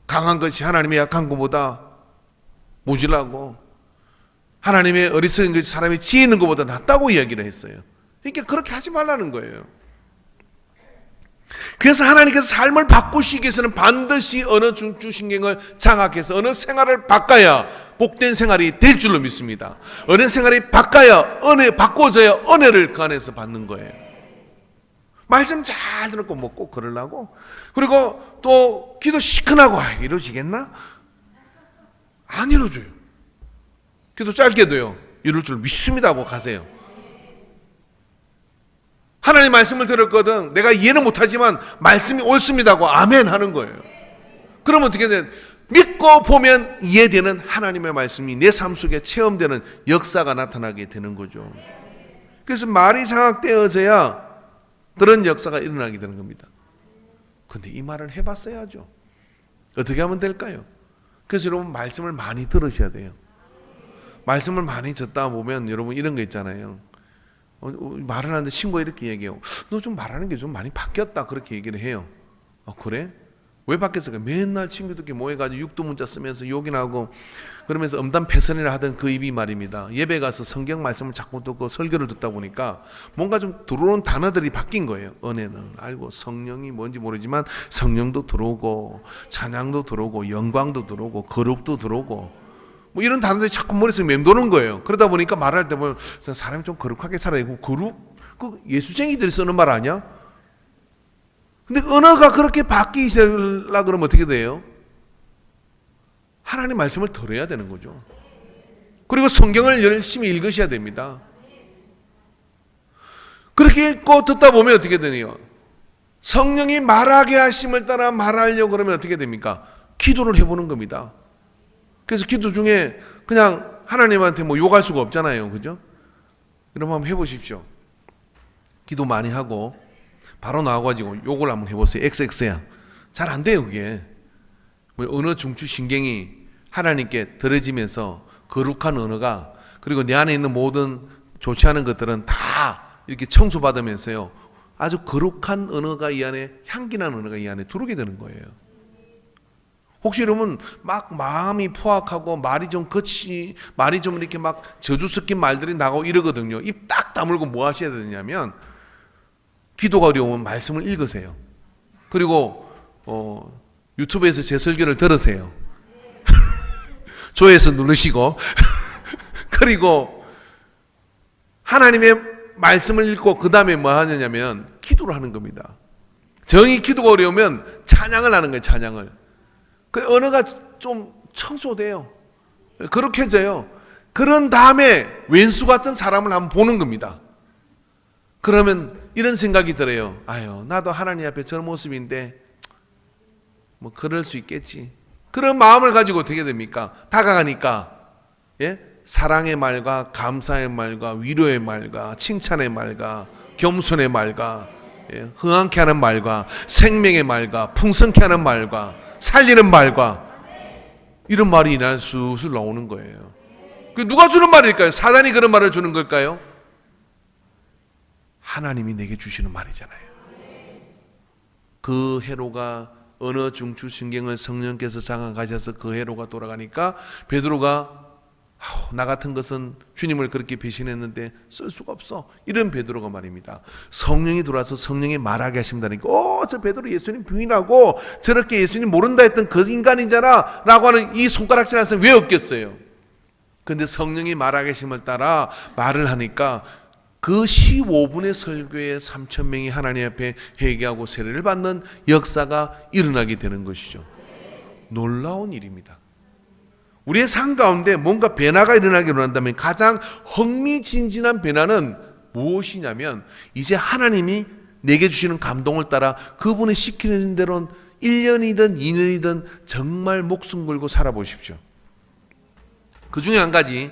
강한 것이 하나님의 약한 것보다 모질라고, 하나님의 어리석은 것이 사람의 지혜 있는 것보다 낫다고 이야기를 했어요. 그러니까 그렇게 하지 말라는 거예요. 그래서 하나님께서 삶을 바꾸시기 위해서는 반드시 어느 중추신경을 장악해서 어느 생활을 바꿔야 복된 생활이 될 줄로 믿습니다. 어느 생활이 바꿔져야 은혜를 그 안에서 받는 거예요. 말씀 잘 듣고 뭐 꼭 그러려고, 그리고 또 기도 시큰하고 이루어지겠나? 안 이루어져요. 기도 짧게도요 이룰 줄 믿습니다 하고 가세요. 하나님 말씀을 들었거든, 내가 이해는 못하지만 말씀이 옳습니다 하고 아멘 하는 거예요. 그러면 어떻게 돼? 믿고 보면 이해되는 하나님의 말씀이 내 삶 속에 체험되는 역사가 나타나게 되는 거죠. 그래서 말이 장악되어져야 그런 역사가 일어나게 되는 겁니다. 근데 이 말을 해봤어야죠. 어떻게 하면 될까요? 그래서 여러분 말씀을 많이 들으셔야 돼요. 말씀을 많이 듣다 보면 여러분 이런 거 있잖아요. 말을 하는데 친구가 이렇게 얘기해요. 너 좀 말하는 게 좀 많이 바뀌었다, 그렇게 얘기를 해요. 그래? 왜 바뀌었을까? 맨날 친구들끼리 모여가지고 육두문자 쓰면서 욕이나 하고 그러면서 음담패선이라 하던 그 입이 말입니다. 예배 가서 성경 말씀을 자꾸 듣고 설교를 듣다 보니까 뭔가 좀 들어오는 단어들이 바뀐 거예요. 은혜는 알고, 성령이 뭔지 모르지만 성령도 들어오고, 찬양도 들어오고, 영광도 들어오고, 거룩도 들어오고, 뭐 이런 단어들이 자꾸 머릿속에 맴도는 거예요. 그러다 보니까 말할 때 보면 사람이 좀 거룩하게 살아야 되고, 거룩? 그 예수쟁이들이 쓰는 말 아니야? 근데 언어가 그렇게 바뀌시려고 그러면 어떻게 돼요? 하나님 말씀을 들어야 되는 거죠. 그리고 성경을 열심히 읽으셔야 됩니다. 그렇게 읽고 듣다 보면 어떻게 되네요? 성령이 말하게 하심을 따라 말하려고 그러면 어떻게 됩니까? 기도를 해보는 겁니다. 그래서 기도 중에 그냥 하나님한테 뭐 욕할 수가 없잖아요. 그죠? 여러분 한번 해보십시오. 기도 많이 하고 바로 나와가지고 욕을 한번 해보세요. XX야. 잘 안 돼요, 그게. 언어 중추신경이 하나님께 들어지면서 거룩한 언어가, 그리고 내 안에 있는 모든 좋지 않은 것들은 다 이렇게 청소받으면서요, 아주 거룩한 언어가 이 안에, 향기나는 언어가 이 안에 들어오게 되는 거예요. 혹시 여러분 막 마음이 포악하고 말이 좀 말이 좀 이렇게 막 저주 섞인 말들이 나가고 이러거든요. 입 딱 다물고 뭐 하셔야 되냐면, 기도가 어려우면 말씀을 읽으세요. 그리고 유튜브에서 제 설교를 들으세요. 조회수 누르시고 그리고 하나님의 말씀을 읽고 그 다음에 뭐 하느냐면 기도를 하는 겁니다. 정이 기도가 어려우면 찬양을 하는 거예요. 찬양을. 그 언어가 좀 청소돼요. 거룩해져요. 그런 다음에 왼수 같은 사람을 한번 보는 겁니다. 그러면 이런 생각이 들어요. 아유, 나도 하나님 앞에 저런 모습인데 뭐 그럴 수 있겠지. 그런 마음을 가지고 어떻게 됩니까? 다가가니까 사랑의 말과 감사의 말과 위로의 말과 칭찬의 말과 겸손의 말과 흥황케 하는 말과 생명의 말과 풍성케 하는 말과 살리는 말과 이런 말이 이날 술술 나오는 거예요. 누가 주는 말일까요? 사단이 그런 말을 주는 걸까요? 하나님이 내게 주시는 말이잖아요. 그 회로가 언어 중추신경을 성령께서 장악하셔서 그 회로가 돌아가니까 베드로가 나 같은 것은 주님을 그렇게 배신했는데 쓸 수가 없어, 이런 베드로가 말입니다. 성령이 들어와서 성령이 말하게 하신다니까, 저 베드로 예수님 부인하고 저렇게 예수님 모른다 했던 그 인간이잖아 라고 하는 이 손가락질 하면서 왜 없겠어요? 근데 성령이 말하게 하심을 따라 말을 하니까 그 15분의 설교에 3,000명이 하나님 앞에 회개하고 세례를 받는 역사가 일어나게 되는 것이죠. 놀라운 일입니다. 우리의 삶 가운데 뭔가 변화가 일어나게 일어난다면 가장 흥미진진한 변화는 무엇이냐면, 이제 하나님이 내게 주시는 감동을 따라 그분이 시키는 대로 1년이든 2년이든 정말 목숨 걸고 살아보십시오. 그 중에 한 가지,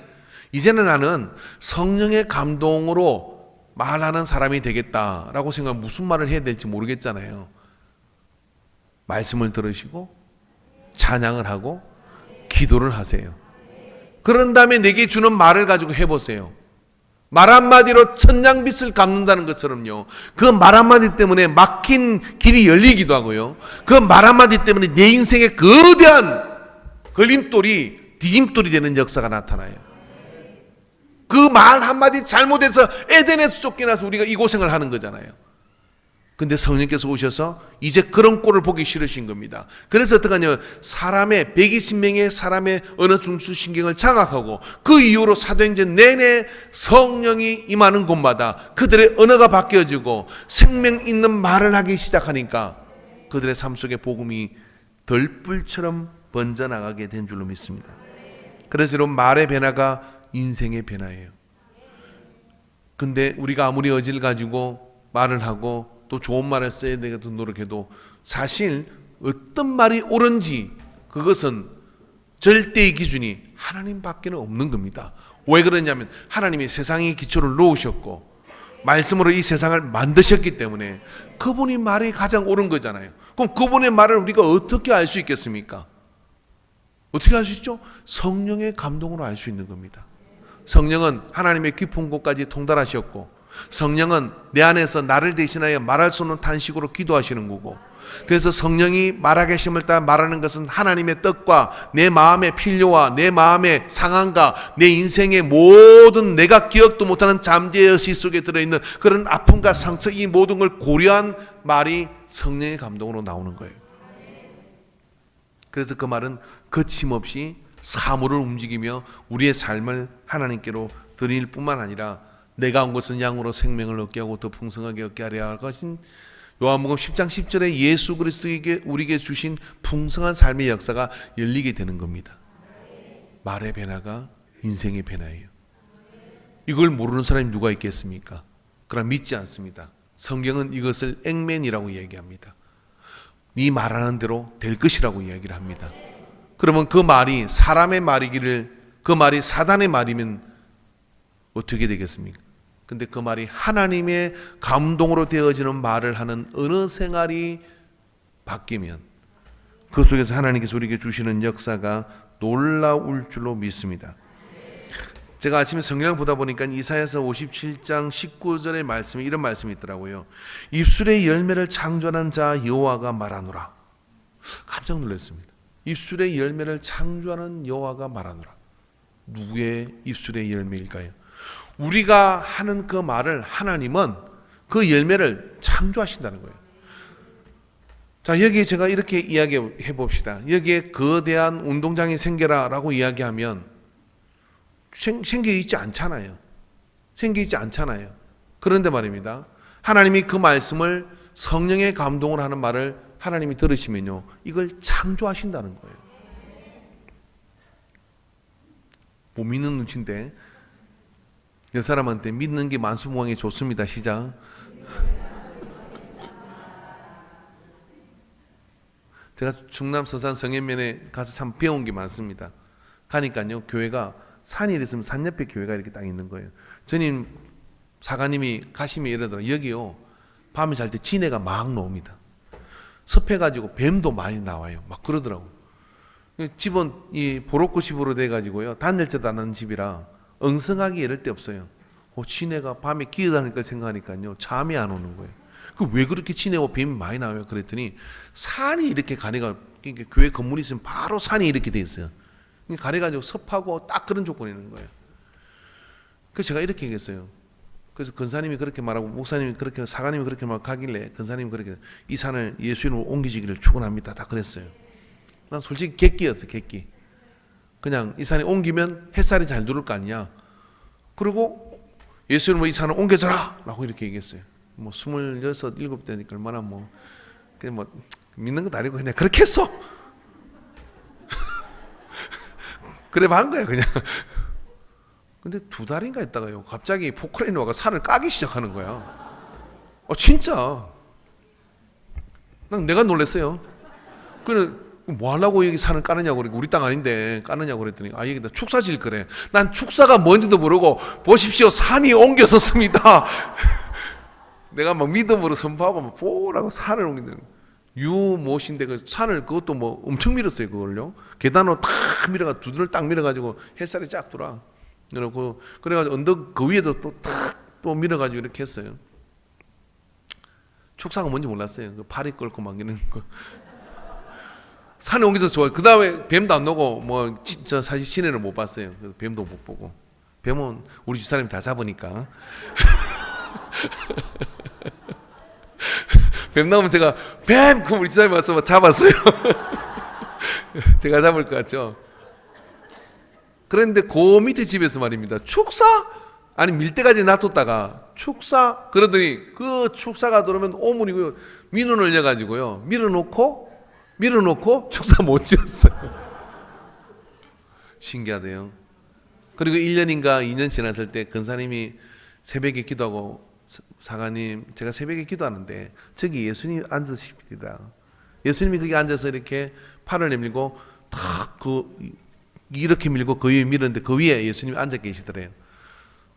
이제는 나는 성령의 감동으로 말하는 사람이 되겠다라고 생각하면 무슨 말을 해야 될지 모르겠잖아요. 말씀을 들으시고 찬양을 하고 기도를 하세요. 그런 다음에 내게 주는 말을 가지고 해보세요. 말 한마디로 천냥빚을 갚는다는 것처럼요, 그 말 한마디 때문에 막힌 길이 열리기도 하고요, 그 말 한마디 때문에 내 인생에 거대한 걸림돌이 디딤돌이 되는 역사가 나타나요. 그 말 한마디 잘못해서 에덴에서 쫓겨나서 우리가 이 고생을 하는 거잖아요. 근데 성령께서 오셔서 이제 그런 꼴을 보기 싫으신 겁니다. 그래서 어떡하냐, 사람의 120명의 사람의 언어 중추신경을 장악하고 그 이후로 사도행전 내내 성령이 임하는 곳마다 그들의 언어가 바뀌어지고 생명 있는 말을 하기 시작하니까 그들의 삶 속에 복음이 덜불처럼 번져나가게 된 줄로 믿습니다. 그래서 이런 말의 변화가 인생의 변화예요. 근데 우리가 아무리 의지를 가지고 말을 하고 또 좋은 말을 써야 되겠다 노력해도 사실 어떤 말이 옳은지 그것은 절대의 기준이 하나님밖에는 없는 겁니다. 왜 그러냐면 하나님이 세상의 기초를 놓으셨고 말씀으로 이 세상을 만드셨기 때문에 그분이 말이 가장 옳은 거잖아요. 그럼 그분의 말을 우리가 어떻게 알 수 있겠습니까? 어떻게 알 수 있죠? 성령의 감동으로 알 수 있는 겁니다. 성령은 하나님의 깊은 곳까지 통달하셨고 성령은 내 안에서 나를 대신하여 말할 수 없는 탄식으로 기도하시는 거고, 그래서 성령이 말하게 하심을 따라 말하는 것은 하나님의 뜻과 내 마음의 필요와 내 마음의 상황과 내 인생의 모든 내가 기억도 못하는 잠재의 의식 속에 들어있는 그런 아픔과 상처, 이 모든 걸 고려한 말이 성령의 감동으로 나오는 거예요. 그래서 그 말은 거침없이 사물을 움직이며 우리의 삶을 하나님께로 드릴 뿐만 아니라 내가 온 것은 양으로 생명을 얻게 하고 더 풍성하게 얻게 하려 하신 요한복음 10장 10절에 예수 그리스도에게 우리에게 주신 풍성한 삶의 역사가 열리게 되는 겁니다. 말의 변화가 인생의 변화예요. 이걸 모르는 사람이 누가 있겠습니까? 그러나 믿지 않습니다. 성경은 이것을 앵맨이라고 얘기합니다. 네 말하는 대로 될 것이라고 이야기를 합니다. 그러면 그 말이 사람의 말이기를, 그 말이 사단의 말이면 어떻게 되겠습니까? 근데 그 말이 하나님의 감동으로 되어지는 말을 하는 어느 생활이 바뀌면 그 속에서 하나님께서 우리에게 주시는 역사가 놀라울 줄로 믿습니다. 제가 아침에 성경을 보다 보니까 이사야서 57장 19절의 말씀에 이런 말씀이 있더라고요. 입술의 열매를 창조하는 자 여호와가 말하노라. 깜짝 놀랐습니다. 입술의 열매를 창조하는 여호와가 말하노라. 누구의 입술의 열매일까요? 우리가 하는 그 말을 하나님은 그 열매를 창조하신다는 거예요. 자, 여기에 제가 이렇게 이야기해 봅시다. 여기에 거대한 운동장이 생겨라라고 이야기하면 생겨 있지 않잖아요. 생겨 있지 않잖아요. 그런데 말입니다, 하나님이 그 말씀을 성령의 감동을 하는 말을 하나님이 들으시면요, 이걸 창조하신다는 거예요. 못 믿는 눈치인데 여 사람한테 믿는 게 만수무강이 좋습니다. 시작. 제가 충남 서산 성현면에 가서 참 배운 게 많습니다. 가니까요, 교회가 산이 있으면 산 옆에 교회가 이렇게 딱 있는 거예요. 전임 사가님이 가시면 이러더라고요. 여기요, 밤에 잘 때 지네가 막 나옵니다. 습해가지고 뱀도 많이 나와요. 막 그러더라고요. 집은 이 보로코 집으로 돼가지고요, 단열재도 안 하는 집이라 엉성하기 이럴 데 없어요. 지네가 밤에 기어다니까 생각하니까요, 잠이 안 오는 거예요. 왜 그렇게 지네고 뱀이 많이 나와요? 그랬더니 산이 이렇게 가래가, 그러니까 교회 건물이 있으면 바로 산이 이렇게 돼 있어요. 가래가지고 습하고 딱 그런 조건이 있는 거예요. 그래서 제가 이렇게 얘기했어요. 그래서 근사님이 그렇게 말하고 목사님이 그렇게, 사가님이 그렇게 막 가길래 근사님이 그렇게 이 산을 예수 이름으로 옮기시기를 축원합니다. 다 그랬어요. 난 솔직히 객기였어, 객기. 그냥 이 산에 옮기면 햇살이 잘 들어올 거 아니냐. 그리고 예수 이름으로 이 산을 옮겨줘라! 라고 이렇게 얘기했어요. 뭐 26, 7대니까 얼마나 그냥 믿는 것도 아니고 그냥 그렇게 했어! 그래 반 거야, 그냥. 근데 2달인가 있다가요, 갑자기 포크레인이 와가 산을 까기 시작하는 거야. 진짜. 내가 놀랐어요. 그래, 뭐 하려고 여기 산을 까느냐고 그러니까 우리 땅 아닌데 까느냐고 그랬더니 여기다 축사 질 거래. 난 축사가 뭔지도 모르고 보십시오, 산이 옮겨섰습니다. 내가 막 믿음으로 선포하고 막 보라고 산을 옮긴다는 유못인데 그 산을 그것도 뭐 엄청 밀었어요. 그걸요. 계단으로 탁 밀어가 두들을 딱 밀어가지고 햇살이 쫙 들어와. 그래가지고 언덕 그 위에도 또 탁 또 밀어가지고 이렇게 했어요. 축사가 뭔지 몰랐어요. 그 파리 끓고 막 이러는 거. 산에 옮겨서 좋아요. 그 다음에 뱀도 안 나오고 뭐 진짜 사실 시내를 못 봤어요. 그래서 뱀도 못 보고. 뱀은 우리 집사람이 다 잡으니까. 뱀 나오면 제가 뱀! 그럼 우리 집사람이 와서 잡았어요. 제가 잡을 것 같죠. 그런데 그 밑에 집에서 말입니다. 축사? 아니 밀대까지 놔뒀다가 축사? 그러더니 그 축사가 들어오면 오물이고요. 민원 올려가지고요. 밀어놓고 축사 못 지었어요. 신기하대요. 그리고 1년인가 2년 지났을 때 근사님이 새벽에 기도하고 사가님, 제가 새벽에 기도하는데 저기 예수님 앉으십니다. 예수님이 거기 앉아서 이렇게 팔을 내밀고 탁 이렇게 밀고 그 위에 밀었는데 그 위에 예수님이 앉아 계시더래요.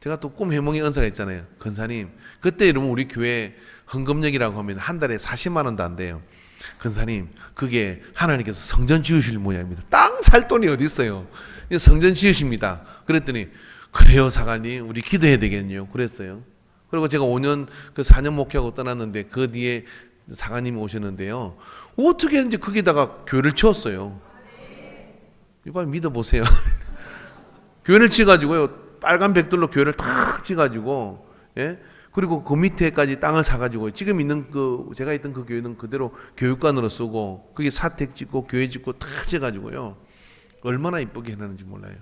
제가 또 꿈 해몽의 은사가 있잖아요. 근사님, 그때 이러면 우리 교회 헌금력이라고 하면 한 달에 40만 원도 안 돼요. 근사님, 그게 하나님께서 성전 지으실 모양입니다. 땅 살 돈이 어디 있어요? 성전 지으십니다. 그랬더니 그래요 사가님, 우리 기도해야 되겠네요. 그랬어요. 그리고 제가 5년 4년 목회하고 떠났는데 그 뒤에 사가님이 오셨는데요. 어떻게 이제 거기다가 교회를 지었어요. 이거 믿어보세요. 교회를 지어가지고요. 빨간 벽돌로 교회를 탁 지어가지고, 예? 그리고 그 밑에까지 땅을 사가지고 지금 있는 제가 있던 그 교회는 그대로 교육관으로 쓰고 거기 사택 짓고 교회 짓고 다 지어가지고요. 얼마나 이쁘게 해놨는지 몰라요.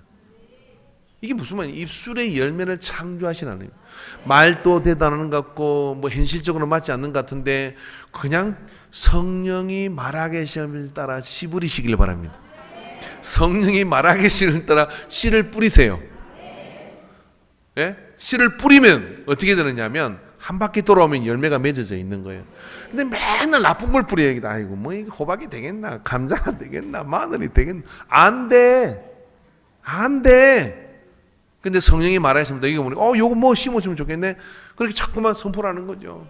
이게 무슨 말이에요? 입술의 열매를 창조하신 하나님. 말도 대단한 것 같고 뭐 현실적으로 맞지 않는 것 같은데 그냥 성령이 말하게 시를 따라 씨 뿌리시길 바랍니다. 성령이 말하게 시를 따라 씨를 뿌리세요. 예? 씨를 뿌리면 어떻게 되느냐면 한 바퀴 돌아오면 열매가 맺어져 있는 거예요. 근데 맨날 나쁜 걸 뿌려요. 아이고 뭐 이게 호박이 되겠나, 감자가 되겠나, 마늘이 되겠나. 안 돼. 근데 성령이 말하십니다. 이거 보니 요거 뭐 심으시면 좋겠네. 그렇게 자꾸만 선포를 하는 거죠.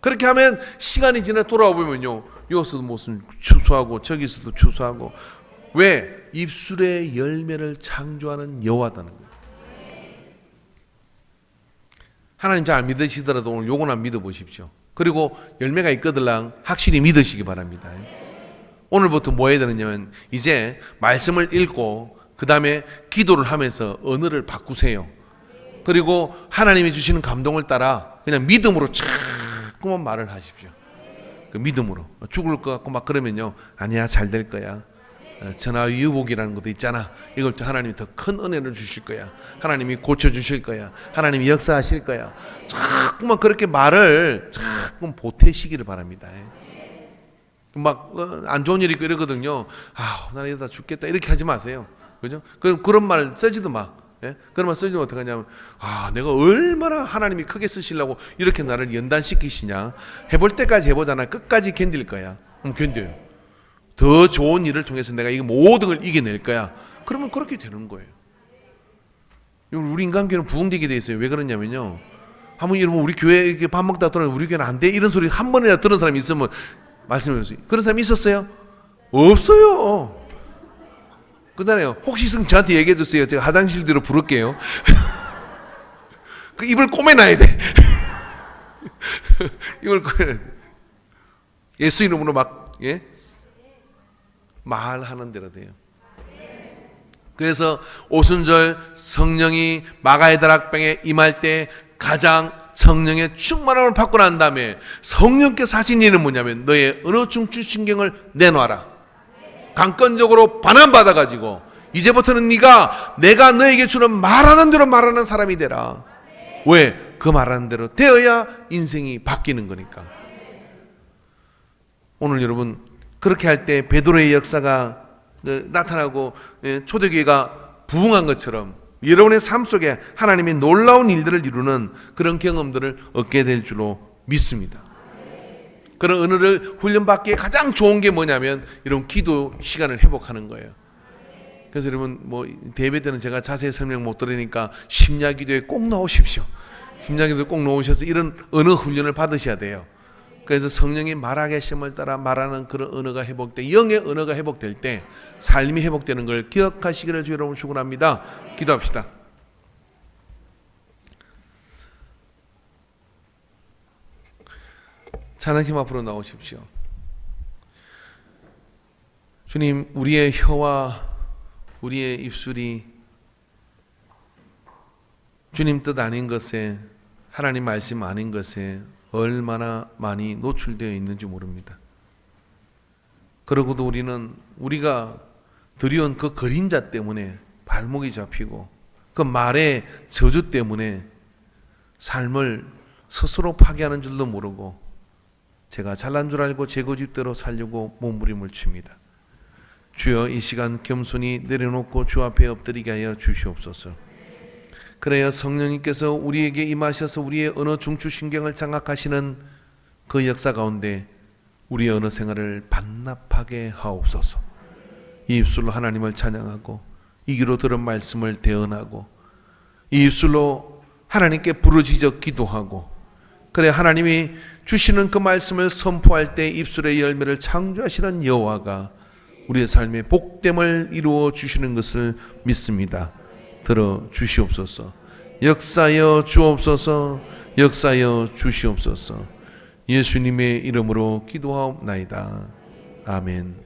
그렇게 하면 시간이 지나 돌아와 보면요, 여기서도 무슨 추수하고 저기서도 추수하고. 왜? 입술의 열매를 창조하는 여호와다는 거예요. 하나님 잘 믿으시더라도 오늘 요거나 믿어보십시오. 그리고 열매가 있거들랑 확실히 믿으시기 바랍니다. 오늘부터 뭐 해야 되느냐면 이제 말씀을 읽고 그 다음에 기도를 하면서 언어를 바꾸세요. 그리고 하나님이 주시는 감동을 따라 그냥 믿음으로 자꾸만 말을 하십시오. 그 믿음으로. 죽을 것 같고 막 그러면요, 아니야 잘 될 거야. 전화위복이라는 것도 있잖아. 이걸 또 하나님이 더 큰 은혜를 주실 거야. 하나님이 고쳐주실 거야. 하나님이 역사하실 거야. 자꾸만 그렇게 말을 자꾸 보태시기를 바랍니다. 막 안 좋은 일이 있고 이러거든요. 나 이러다 죽겠다 이렇게 하지 마세요. 그죠? 그런 말 쓰지도 마. 예? 그런 말 쓰지면 어떡하냐면 내가 얼마나 하나님이 크게 쓰시려고 이렇게 나를 연단시키시냐. 해볼 때까지 해보잖아. 끝까지 견딜 거야. 견뎌요. 더 좋은 일을 통해서 내가 이 모든 걸 이겨낼 거야. 그러면 그렇게 되는 거예요. 우리 인간교회는 부흥되게 돼 있어요. 왜 그러냐면요, 한번 여러분 우리 교회 이렇게 밥 먹다 들어면 우리 교회는 안 돼 이런 소리 한 번이나 들은 사람이 있으면 말씀해 주세요. 그런 사람이 있었어요? 없어요. 그잖아요. 혹시 저한테 얘기해 주세요. 제가 화장실 뒤로 부를게요. 그 입을 꼬매놔야 돼. 입을 꼬매. 예수 이름으로 막 말하는 대로 돼요. 그래서 오순절 성령이 마가의 다락방에 임할 때 가장 성령의 충만함을 받고 난 다음에 성령께서 하신 일은 뭐냐면 너의 언어 중추신경을 내놔라. 강권적으로 반환받아 가지고 이제부터는 내가 너에게 주는 말하는 대로 말하는 사람이 되라. 왜? 그 말하는 대로 되어야 인생이 바뀌는 거니까. 오늘 여러분 그렇게 할 때 베드로의 역사가 나타나고 초대교회가 부흥한 것처럼 여러분의 삶 속에 하나님의 놀라운 일들을 이루는 그런 경험들을 얻게 될 줄로 믿습니다. 그런 언어를 훈련받기에 가장 좋은 게 뭐냐면 이런 기도 시간을 회복하는 거예요. 그래서 여러분 뭐 대회 때는 제가 자세히 설명 못 드리니까 심야기도에 꼭 나오십시오. 심야기도에 꼭 나오셔서 이런 언어 훈련을 받으셔야 돼요. 그래서 성령이 말하게 하심을 따라 말하는 그런 언어가 회복돼, 영의 언어가 회복될 때 삶이 회복되는 걸 기억하시기를 주 여러분 축원합니다. 기도합시다. 찬양팀 앞으로 나오십시오. 주님, 우리의 혀와 우리의 입술이 주님 뜻 아닌 것에, 하나님 말씀 아닌 것에 얼마나 많이 노출되어 있는지 모릅니다. 그러고도 우리는 우리가 드리운 그 그림자 때문에 발목이 잡히고 그 말의 저주 때문에 삶을 스스로 파괴하는 줄도 모르고 제가 잘난 줄 알고 제 고집대로 살려고 몸부림을 칩니다. 주여, 이 시간 겸손히 내려놓고 주 앞에 엎드리게 하여 주시옵소서. 그래야 성령님께서 우리에게 임하셔서 우리의 언어 중추신경을 장악하시는 그 역사 가운데 우리의 언어 생활을 반납하게 하옵소서. 이 입술로 하나님을 찬양하고 이 귀로 들은 말씀을 대언하고 이 입술로 하나님께 부르짖어 기도하고, 그래 하나님이 주시는 그 말씀을 선포할 때 입술의 열매를 창조하시는 여호와가 우리의 삶에 복됨을 이루어 주시는 것을 믿습니다. 들어 주시옵소서. 역사여 주옵소서. 역사여 주시옵소서. 예수님의 이름으로 기도하옵나이다. 아멘.